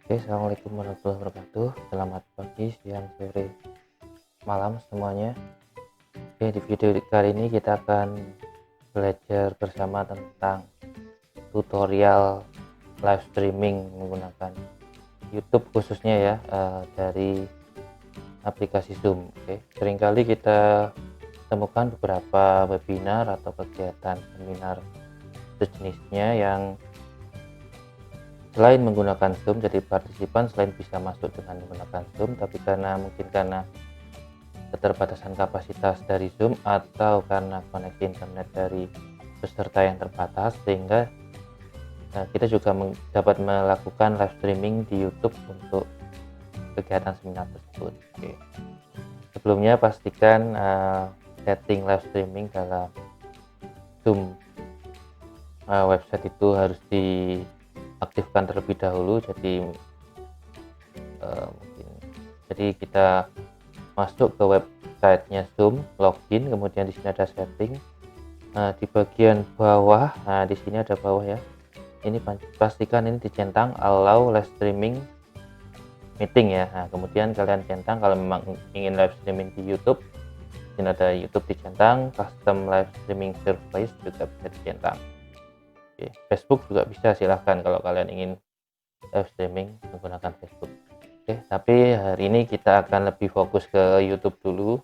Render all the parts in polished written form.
Oke, assalamualaikum warahmatullahi wabarakatuh. Selamat pagi, siang, sore, malam semuanya. Oke, di video kali ini kita akan belajar bersama tentang tutorial live streaming menggunakan YouTube khususnya ya, dari aplikasi Zoom. Oke, seringkali kita temukan beberapa webinar atau kegiatan seminar sejenisnya yang selain menggunakan Zoom, jadi partisipan selain bisa masuk dengan menggunakan Zoom, tapi karena keterbatasan kapasitas dari Zoom atau karena koneksi internet dari peserta yang terbatas, sehingga kita juga dapat melakukan live streaming di YouTube untuk kegiatan seminar tersebut. Oke. Sebelumnya pastikan setting live streaming dalam Zoom website itu harus diaktifkan terlebih dahulu. Jadi kita masuk ke websitenya Zoom, login, kemudian di sini ada setting. Di bagian bawah, di sini ada bawah ya. Ini pastikan ini dicentang allow live streaming meeting ya. Kemudian kalian centang kalau memang ingin live streaming di YouTube. Di sini ada YouTube dicentang, custom live streaming service juga bisa dicentang. Oke, Facebook juga bisa, silahkan kalau kalian ingin live streaming menggunakan Facebook. Oke, tapi hari ini kita akan lebih fokus ke YouTube dulu.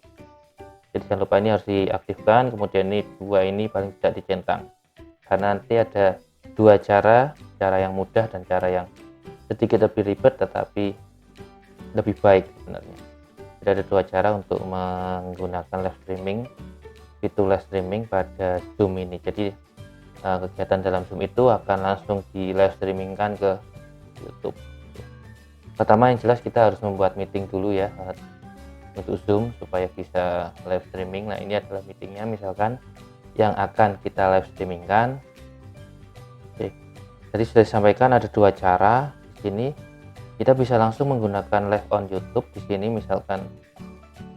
Jadi jangan lupa ini harus diaktifkan, kemudian ini paling tidak dicentang. Karena nanti ada dua cara yang mudah dan cara yang sedikit lebih ribet tetapi lebih baik sebenarnya. Jadi ada dua cara untuk menggunakan live streaming, fitur live streaming pada Zoom ini. Jadi kegiatan dalam Zoom itu akan langsung di live streamingkan ke YouTube. Pertama yang jelas kita harus membuat meeting dulu ya untuk Zoom supaya bisa live streaming. Nah, ini adalah meetingnya misalkan yang akan kita live streamingkan. Oke. Jadi sudah disampaikan ada dua cara. Di sini kita bisa langsung menggunakan live on YouTube. Di sini misalkan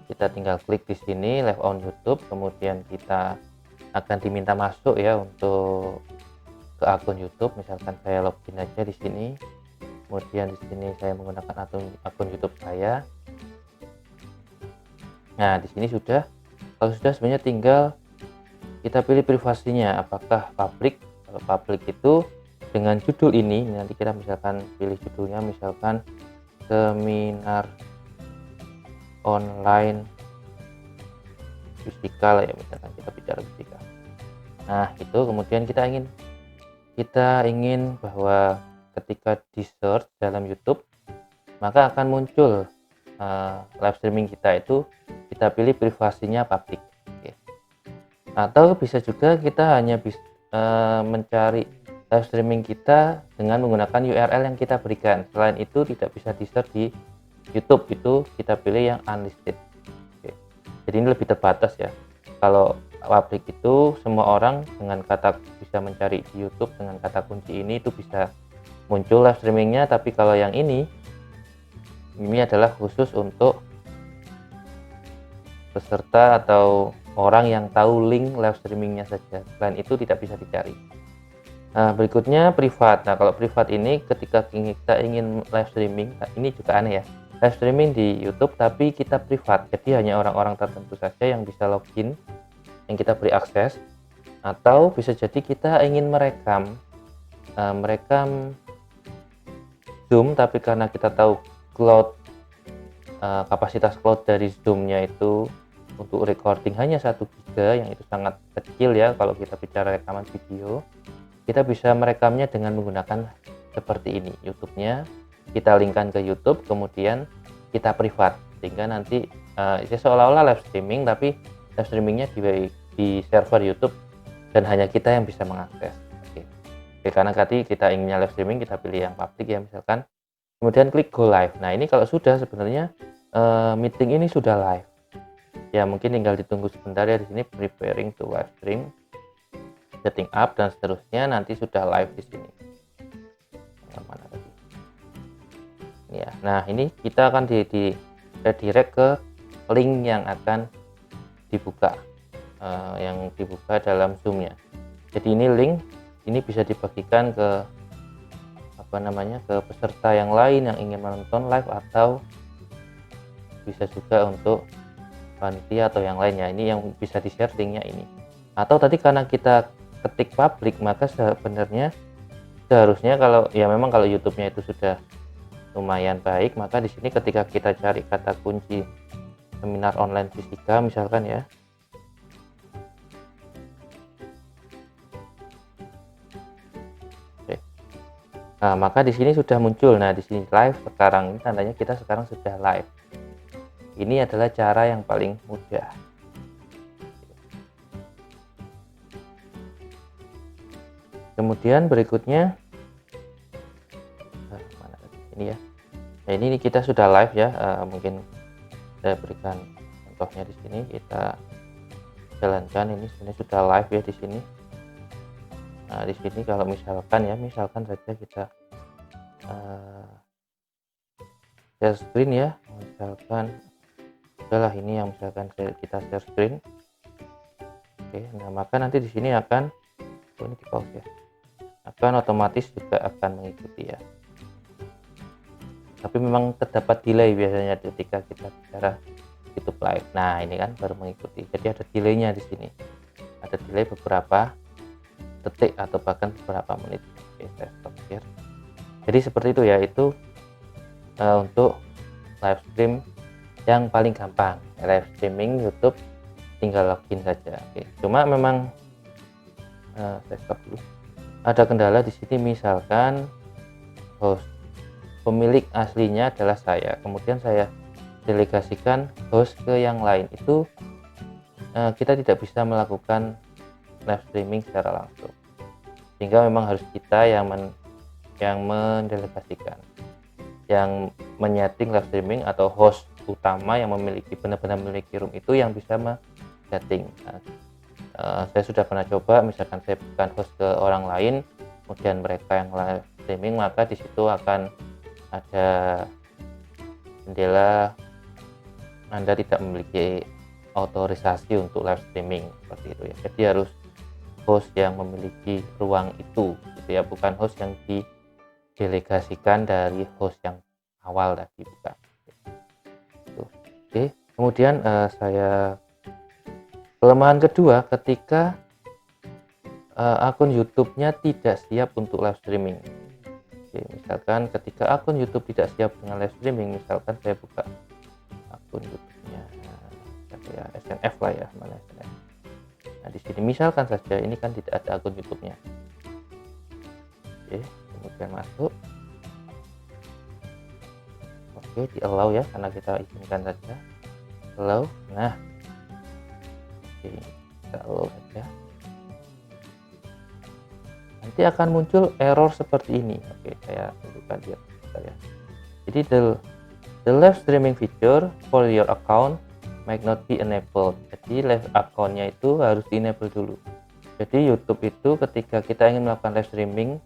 kita tinggal klik di sini live on YouTube, kemudian kita akan diminta masuk ya untuk ke akun YouTube. Misalkan saya login aja di sini, kemudian di sini saya menggunakan akun YouTube saya. Nah, di sini kalau sudah sebenarnya tinggal kita pilih privasinya, apakah public. Kalau public itu dengan judul ini, nanti kita misalkan pilih judulnya misalkan seminar online fisikal ya, misalkan kita bicara fisika. Nah, itu kemudian kita ingin bahwa ketika di search dalam YouTube maka akan muncul live streaming kita itu, kita pilih privasinya public. Oke. Atau bisa juga kita hanya mencari live streaming kita dengan menggunakan URL yang kita berikan. Selain itu tidak bisa di search di YouTube, itu kita pilih yang unlisted. Oke. Jadi ini lebih terbatas ya. Kalau public itu semua orang dengan bisa mencari di YouTube dengan kata kunci ini itu bisa muncul live streamingnya. Tapi kalau yang ini adalah khusus untuk peserta atau orang yang tahu link live streamingnya saja. Selain itu tidak bisa dicari. Nah, berikutnya privat. Nah, kalau privat ini ketika kita ingin live streaming, ini juga aneh ya, live streaming di YouTube tapi kita privat, jadi hanya orang-orang tertentu saja yang bisa login, yang kita beri akses. Atau bisa jadi kita ingin merekam Zoom, tapi karena kita tahu kapasitas cloud dari Zoom-nya itu untuk recording hanya 1 GB, yang itu sangat kecil ya kalau kita bicara rekaman video. Kita bisa merekamnya dengan menggunakan seperti ini, YouTube-nya kita linkkan ke YouTube, kemudian kita privat, sehingga nanti seolah-olah live streaming, tapi live streamingnya di server YouTube dan hanya kita yang bisa mengakses. Oke, karena tadi kita inginnya live streaming, kita pilih yang public ya misalkan, kemudian klik go live. Nah, ini kalau sudah sebenarnya meeting ini sudah live ya, mungkin tinggal ditunggu sebentar ya. Di sini preparing to live stream, setting up dan seterusnya, nanti sudah live di sini. Yang mana tadi? Ya, nah ini kita akan redirect ke link yang akan dibuka, dalam Zoom-nya. Jadi ini link ini bisa dibagikan ke ke peserta yang lain yang ingin menonton live, atau bisa juga untuk panitia atau yang lainnya. Ini yang bisa di-share linknya ini. Atau tadi karena kita ketik publik, maka sebenarnya seharusnya kalau YouTube-nya itu sudah lumayan baik, maka di sini ketika kita cari kata kunci seminar online fisika misalkan ya, nah maka di sini sudah muncul. Nah di sini live sekarang, ini tandanya kita sekarang sudah live. Ini adalah cara yang paling mudah. Kemudian berikutnya ini ya. Nah, ini kita sudah live ya. Mungkin saya berikan contohnya di sini, kita jalankan. Ini sebenarnya sudah live ya di sini. Nah di sini kalau misalkan saja kita share screen ya, misalkan adalah ini yang misalkan kita share screen. Oke, nah maka nanti di sini akan ini di pause ya, akan otomatis juga akan mengikuti ya. Tapi memang terdapat delay biasanya ketika kita bicara YouTube live. Nah ini kan baru mengikuti, jadi ada delaynya di sini, ada delay beberapa detik atau bahkan beberapa menit. Oke, saya stop share. Jadi seperti itu ya, itu untuk live stream yang paling gampang. Live streaming YouTube tinggal login saja. Oke, cuma memang saya stop dulu. Ada kendala di sini, misalkan host pemilik aslinya adalah saya, kemudian saya delegasikan host ke yang lain, itu kita tidak bisa melakukan live streaming secara langsung, sehingga memang harus kita yang mendelegasikan, yang menyeting live streaming, atau host utama yang benar-benar memiliki room itu yang bisa setting. Saya sudah pernah coba, misalkan saya bukan host ke orang lain, kemudian mereka yang live streaming, maka di situ akan ada jendela Anda tidak memiliki otorisasi untuk live streaming, seperti itu ya. Jadi harus host yang memiliki ruang itu gitu ya, bukan host yang didelegasikan dari host yang awal tadi, bukan. Oke, kemudian kelemahan kedua ketika akun YouTube-nya tidak siap untuk live streaming. Oke, misalkan ketika akun YouTube tidak siap dengan live streaming, misalkan saya buka akun YouTube-nya ya, SNF lah ya, mana SNF. Nah di sini misalkan saja ini kan tidak ada akun YouTube-nya. Oke, kemudian masuk. Oke, di allow ya, karena kita izinkan saja allow. Nah oke, kita allow saja, nanti akan muncul error seperti ini. Oke, saya tunjukkan dia ya. Jadi the live streaming feature for your account might not be enabled. Jadi live account-nya itu harus di enable dulu. Jadi YouTube itu ketika kita ingin melakukan live streaming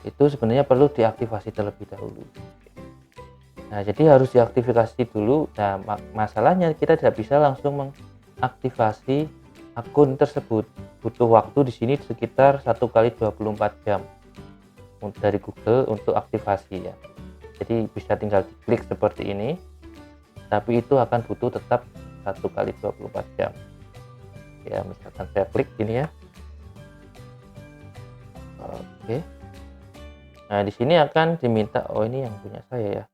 itu sebenarnya perlu diaktifasi terlebih dahulu. Nah jadi harus diaktifasi dulu. Nah masalahnya kita tidak bisa langsung mengaktifasi akun tersebut, butuh waktu di sini sekitar 1 kali 24 jam dari Google untuk aktivasi ya. Jadi bisa tinggal diklik seperti ini, tapi itu akan butuh tetap 1 kali 24 jam ya. Misalkan saya klik ini ya. Oke, nah di sini akan diminta, oh ini yang punya saya ya,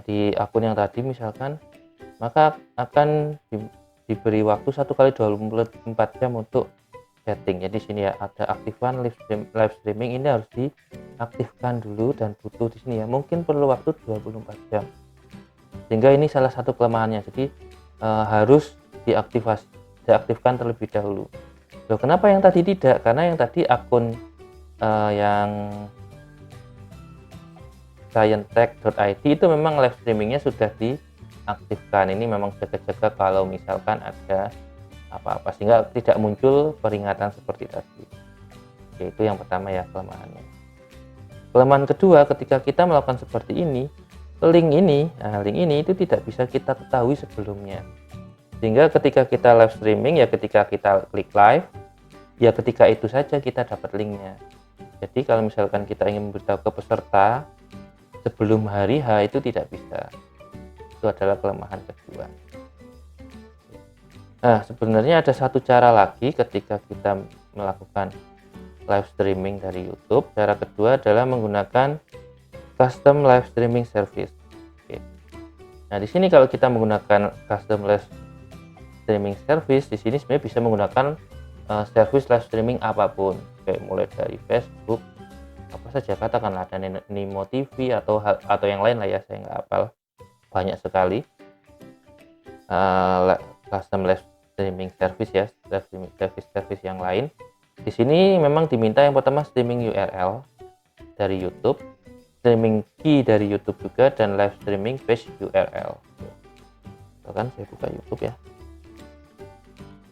di akun yang tadi misalkan, maka akan diberi waktu 1 kali 24 jam untuk setting. Jadi sini ya ada aktifkan live streaming, ini harus diaktifkan dulu dan butuh di sini ya mungkin perlu waktu 24 jam. Sehingga ini salah satu kelemahannya. Jadi harus diaktifkan terlebih dahulu. Loh, kenapa yang tadi tidak? Karena yang tadi akun yang scientech.id itu memang live streamingnya sudah diaktifkan. Ini memang jaga-jaga kalau misalkan ada apa-apa, sehingga tidak muncul peringatan seperti tadi. Oke, itu yang pertama ya kelemahannya. Kelemahan kedua, ketika kita melakukan seperti ini, link ini itu tidak bisa kita ketahui sebelumnya. Sehingga ketika kita live streaming ya, ketika kita klik live ya, ketika itu saja kita dapat linknya. Jadi kalau misalkan kita ingin memberitahu ke peserta sebelum hari H itu tidak bisa. Itu adalah kelemahan kedua. Nah, sebenarnya ada satu cara lagi ketika kita melakukan live streaming dari YouTube. Cara kedua adalah menggunakan custom live streaming service. Oke. Nah, di sini kalau kita menggunakan custom live streaming service, di sini sebenarnya bisa menggunakan service live streaming apapun, kayak mulai dari Facebook, apa saja, katakanlah ada Nimo TV atau yang lain lah ya, saya nggak hafal, banyak sekali custom live streaming service ya, service yang lain. Di sini memang diminta yang pertama streaming URL dari YouTube, streaming key dari YouTube juga, dan live streaming page URL. Bahkan saya buka YouTube ya.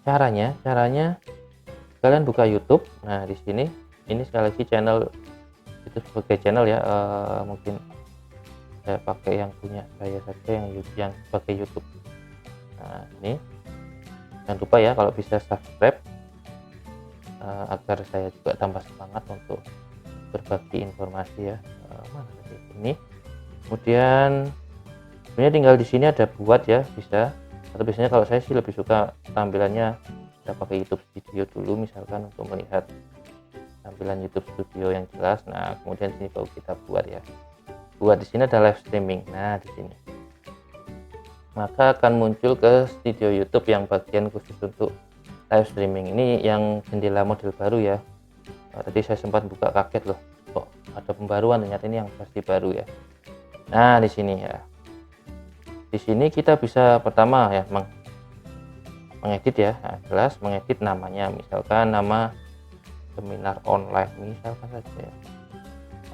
Caranya kalian buka YouTube. Nah, di sini ini sekali lagi channel itu sebagai channel ya, mungkin saya pakai yang punya saya saja, yang sebagai YouTube. Nah, ini jangan lupa ya kalau bisa subscribe agar saya juga tambah semangat untuk berbagi informasi ya. Mana tadi ini. Kemudian sebenarnya tinggal di sini ada buat ya, bisa, atau biasanya kalau saya sih lebih suka tampilannya kita pakai YouTube Studio dulu misalkan untuk melihat tampilan YouTube Studio yang jelas. Nah, kemudian sini baru kita buat ya. Buat di sini ada live streaming. Nah, di sini maka akan muncul ke studio YouTube yang bagian khusus untuk live streaming. Ini yang jendela model baru ya. Tadi saya sempat buka, kaget loh, kok ada pembaruan, ternyata ini yang versi baru ya. Nah, di sini ya. Di sini kita bisa pertama ya mengedit ya. Nah, jelas mengedit namanya, misalkan nama seminar online misalkan saja ya.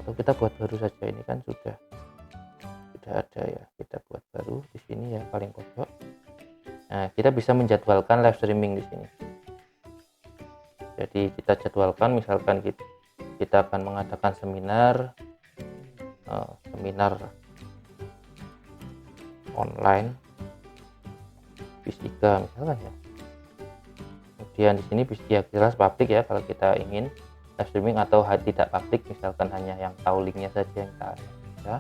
Atau kita buat baru saja, ini kan sudah ada ya, kita buat baru di sini ya, paling pojok. Nah, kita bisa menjadwalkan live streaming di sini. Jadi kita jadwalkan, misalkan kita akan mengadakan seminar online fisika misalkan ya. Kemudian di sini bisa jelas publik ya kalau kita ingin live streaming, atau tidak publik, misalkan hanya yang tahu linknya saja yang kita bisa.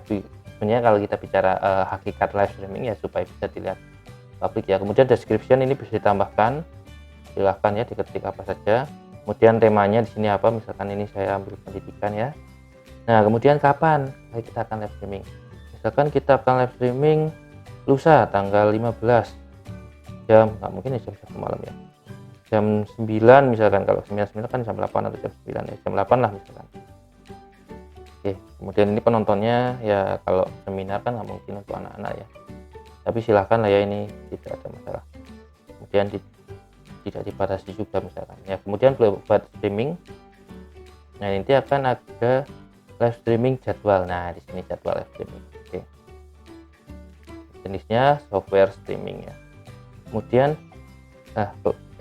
Tapi sebenarnya kalau kita bicara hakikat live streaming ya supaya bisa dilihat publik ya. Kemudian description ini bisa ditambahkan, silahkan ya diketik apa saja. Kemudian temanya di sini apa, misalkan ini saya ambil pendidikan ya. Nah, kemudian kapan kita akan live streaming, misalkan kita akan live streaming lusa tanggal 15 jam, nggak mungkin ya jam 1 malam ya, jam 9 misalkan, kalau 9 kan jam 8 atau jam 9 ya, jam 8 lah misalkan. Oke, kemudian ini penontonnya ya, kalau seminar kan nggak mungkin untuk anak-anak ya, tapi silahkan lah ya, ini tidak ada masalah. Kemudian tidak dibatasi juga misalkan ya. Kemudian buat streaming, nah nanti akan ada live streaming jadwal. Nah, di sini jadwal live streaming. Oke, jenisnya software streaming ya. Kemudian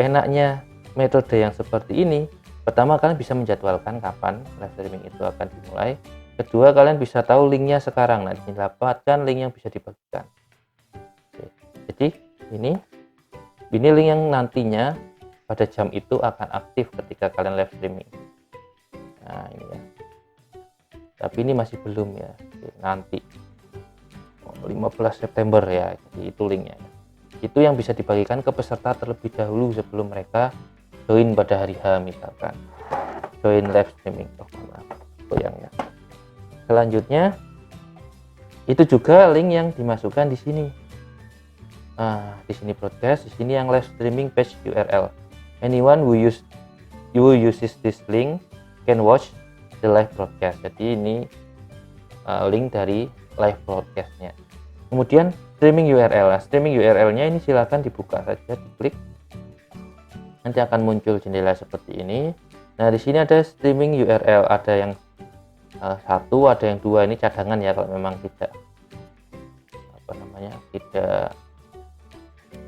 enaknya metode yang seperti ini, pertama kalian bisa menjadwalkan kapan live streaming itu akan dimulai. Kedua, kalian bisa tahu linknya sekarang. Nah, disini dapatkan link yang bisa dibagikan. Oke. Jadi ini link yang nantinya pada jam itu akan aktif ketika kalian live streaming. Nah, ini ya, tapi ini masih belum ya. Oke, nanti 15 September ya, jadi itu linknya. Itu yang bisa dibagikan ke peserta terlebih dahulu sebelum mereka join pada hari H, misalkan join live streaming. Goyangnya. Selanjutnya itu juga link yang dimasukkan di sini. Nah, di sini broadcast, di sini yang live streaming page URL. Anyone who uses this link can watch the live broadcast. Jadi ini link dari live broadcastnya. Kemudian streaming URL. Nah, streaming URL-nya ini silakan dibuka saja, diklik. Nanti akan muncul jendela seperti ini. Nah, di sini ada streaming URL, ada yang satu, ada yang dua. Ini cadangan ya, kalau memang tidak tidak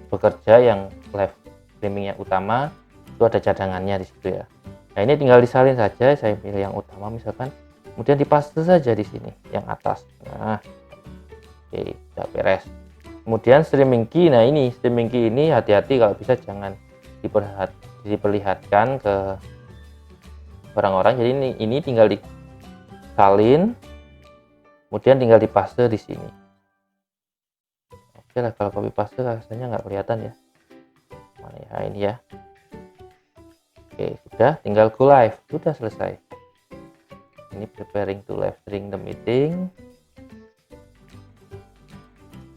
bekerja yang live streaming yang utama, itu ada cadangannya di situ ya. Nah, ini tinggal disalin saja, saya pilih yang utama misalkan, kemudian dipaste saja di sini yang atas. Nah, oke, sudah beres. Kemudian streaming key. Nah, ini streaming key ini hati-hati kalau bisa jangan diperlihatkan ke orang-orang. Jadi ini tinggal disalin, kemudian tinggal dipaste di sini. Oke lah, kalau copy paste rasanya nggak kelihatan ya. Nah, ini ya. Oke, sudah, tinggal go live, sudah selesai. Ini preparing to live stream the meeting.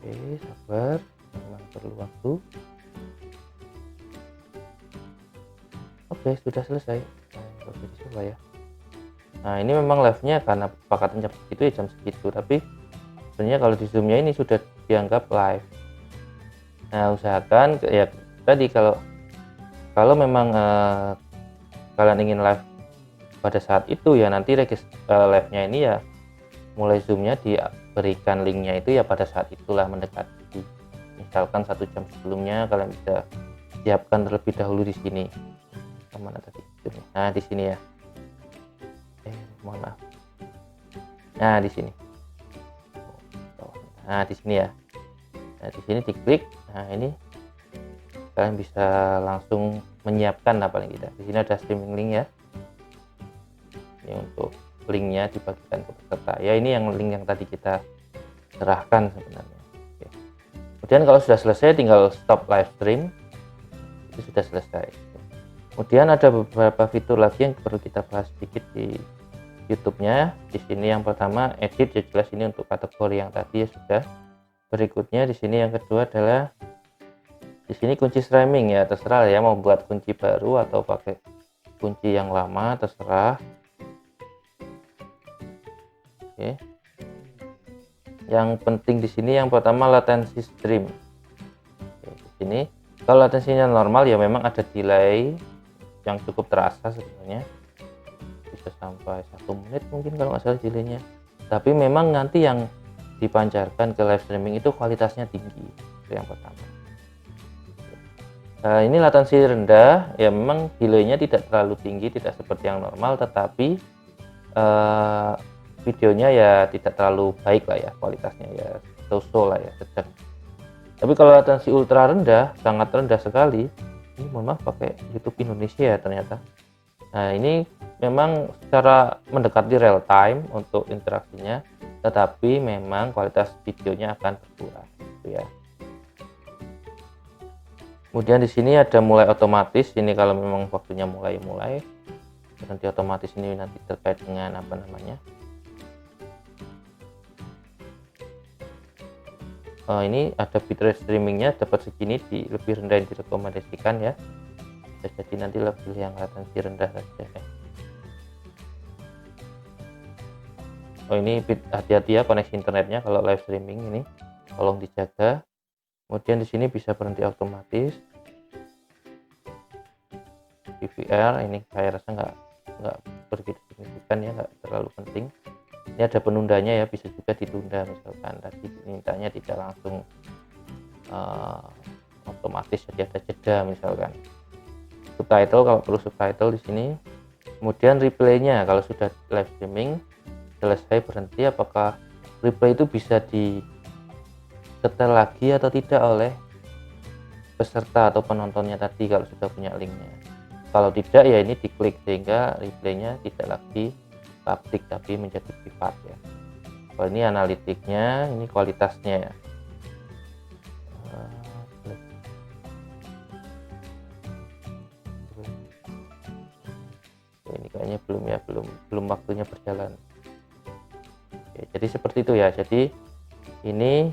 Oke, sabar, memang perlu waktu. Oke, sudah selesai. Nah, coba ya. Nah, ini memang live-nya karena pakatan jam segitu ya jam segitu, tapi sebenarnya kalau di Zoom-nya ini sudah dianggap live. Nah, usahakan ya tadi kalau memang kalian ingin live pada saat itu ya nanti live-nya ini ya mulai Zoom-nya diberikan linknya itu ya pada saat itulah mendekati. Misalkan 1 jam sebelumnya kalian bisa siapkan terlebih dahulu di sini. Mana tadi? Nah, di sini ya. Mohon maaf. Nah, di sini. Nah, di sini ya. Nah, di sini diklik. Nah, ini kalian bisa langsung menyiapkan lah paling tidak. Di sini ada streaming link ya. Ini untuk linknya dibagikan ke peserta. Ya, ini yang link yang tadi kita serahkan sebenarnya. Oke. Kemudian kalau sudah selesai tinggal stop live stream. Itu sudah selesai. Kemudian ada beberapa fitur lagi yang perlu kita bahas sedikit di YouTube-nya. Di sini yang pertama edit, ya jelas ini untuk kategori yang tadi ya sudah. Berikutnya di sini yang kedua adalah di sini kunci streaming ya, terserah ya mau buat kunci baru atau pakai kunci yang lama terserah. Oke. Yang penting di sini yang pertama latensi stream. Oke, di sini kalau latensinya normal ya memang ada delay yang cukup terasa sebenarnya. Bisa sampai 1 menit mungkin kalau nggak salah delaynya, tapi memang nanti yang dipancarkan ke live streaming itu kualitasnya tinggi. Itu yang pertama. Nah, ini latensi rendah ya memang delaynya tidak terlalu tinggi, tidak seperti yang normal, tetapi videonya ya tidak terlalu baik lah ya kualitasnya ya, so-so lah ya, sedang. Tapi kalau latensi ultra rendah, sangat rendah sekali, ini mohon maaf pakai YouTube Indonesia ya ternyata. Nah, ini memang secara mendekati real time untuk interaksinya, tetapi memang kualitas videonya akan berkurang gitu ya. Kemudian di sini ada mulai otomatis, ini kalau memang waktunya mulai nanti otomatis ini nanti terkait dengan apa namanya. Ini ada bitrate streamingnya dapat segini, di lebih rendah yang direkomendasikan ya. Jadi nanti lebih yang latensi rendah saja ya. Ini hati-hati ya koneksi internetnya kalau live streaming ini, tolong dijaga. Kemudian di sini bisa berhenti otomatis. DVR ini saya rasa nggak begitu signifikan ya, nggak terlalu penting. Ini ada penundanya ya, bisa juga ditunda misalkan tadi mintanya tidak langsung otomatis, jadi ada jeda misalkan. Subtitle kalau perlu subtitle di sini. Kemudian replaynya kalau sudah live streaming selesai berhenti, apakah replay itu bisa disetel lagi atau tidak oleh peserta atau penontonnya tadi kalau sudah punya linknya. Kalau tidak ya ini diklik sehingga replaynya tidak lagi publik tapi menjadi privat ya. Kalau ini analitiknya, ini kualitasnya ya. Ini kayaknya belum ya, belum waktunya berjalan. Oke, jadi seperti itu ya. Jadi ini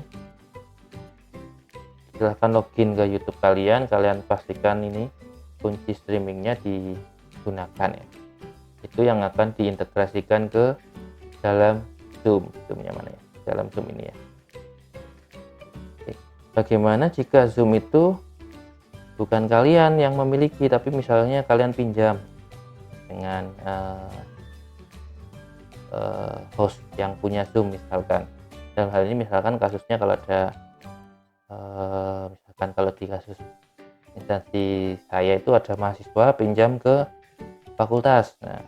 silahkan login ke YouTube kalian pastikan ini kunci streamingnya digunakan ya. Itu yang akan diintegrasikan ke dalam Zoom-nya mana ya? Dalam Zoom ini ya. Oke. Bagaimana jika Zoom itu bukan kalian yang memiliki, tapi misalnya kalian pinjam dengan host yang punya Zoom misalkan. Dalam hal ini misalkan kasusnya kalau ada misalkan kalau di kasus instansi saya itu ada mahasiswa pinjam ke fakultas. Nah,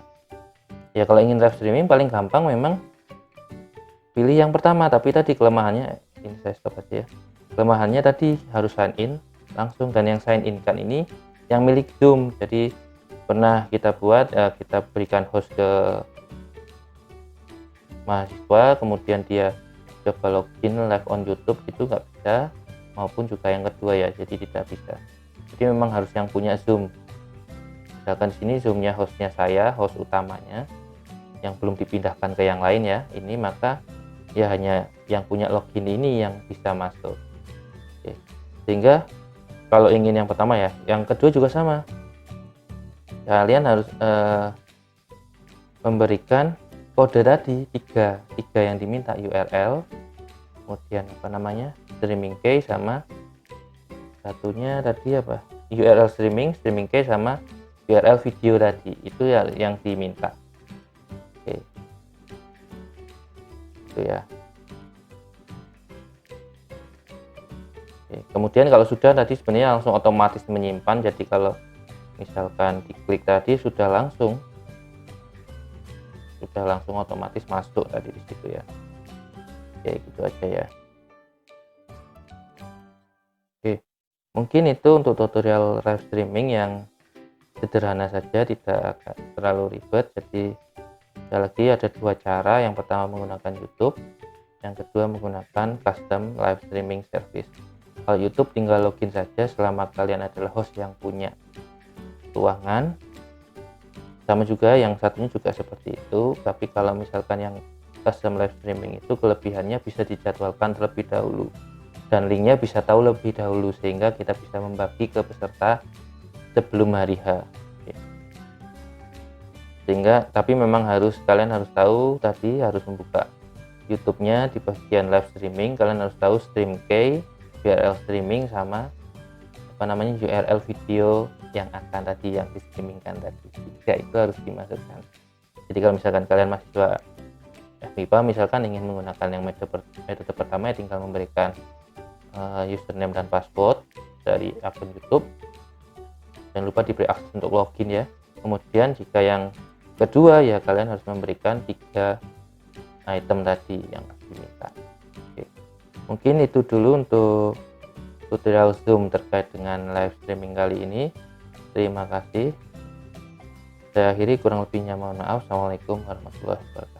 ya kalau ingin live streaming paling gampang memang pilih yang pertama, tapi tadi kelemahannya ini saya stop aja ya. Kelemahannya tadi harus sign in langsung, dan yang sign in kan ini yang milik Zoom. Jadi pernah kita buat, kita berikan host ke mahasiswa, kemudian dia coba login live on YouTube, itu nggak bisa, maupun juga yang kedua ya, jadi tidak bisa. Jadi memang harus yang punya Zoom. Misalkan di sini Zoom-nya hostnya saya, host utamanya, yang belum dipindahkan ke yang lain ya, ini maka ya hanya yang punya login ini yang bisa masuk. Oke. Sehingga kalau ingin yang pertama ya, yang kedua juga sama. Kalian harus memberikan kode tadi tiga yang diminta, URL, kemudian apa namanya, streaming key, sama satunya tadi apa, URL streaming key, sama URL video tadi, itu ya yang diminta. Oke, itu ya. Oke. Kemudian kalau sudah tadi sebenarnya langsung otomatis menyimpan, jadi kalau misalkan diklik tadi sudah langsung otomatis masuk tadi di situ ya. Oke, gitu aja ya. Oke, mungkin itu untuk tutorial live streaming yang sederhana saja, tidak terlalu ribet. Jadi sekali lagi ada dua cara, yang pertama menggunakan YouTube, yang kedua menggunakan custom live streaming service. Kalau YouTube tinggal login saja selama kalian adalah host yang punya ruangan, sama juga yang satunya juga seperti itu. Tapi kalau misalkan yang custom live streaming itu kelebihannya bisa dijadwalkan terlebih dahulu dan linknya bisa tahu lebih dahulu, sehingga kita bisa membagi ke peserta sebelum hari H. Sehingga tapi memang kalian harus tahu tadi, harus membuka YouTube-nya di bagian live streaming, kalian harus tahu stream key, URL streaming, sama apa namanya, URL video yang akan tadi, yang di streamingkan tadi. Tiga itu harus dimasukkan. Jadi kalau misalkan kalian mahasiswa FMIPA misalkan ingin menggunakan yang metode pertama, ya tinggal memberikan username dan password dari akun YouTube, jangan lupa diberi akses untuk login ya. Kemudian jika yang kedua ya kalian harus memberikan 3 item tadi yang diminta. Oke. Mungkin itu dulu untuk tutorial Zoom terkait dengan live streaming kali ini. Terima kasih. Saya akhiri, kurang lebihnya mohon maaf. Assalamualaikum warahmatullahi wabarakatuh.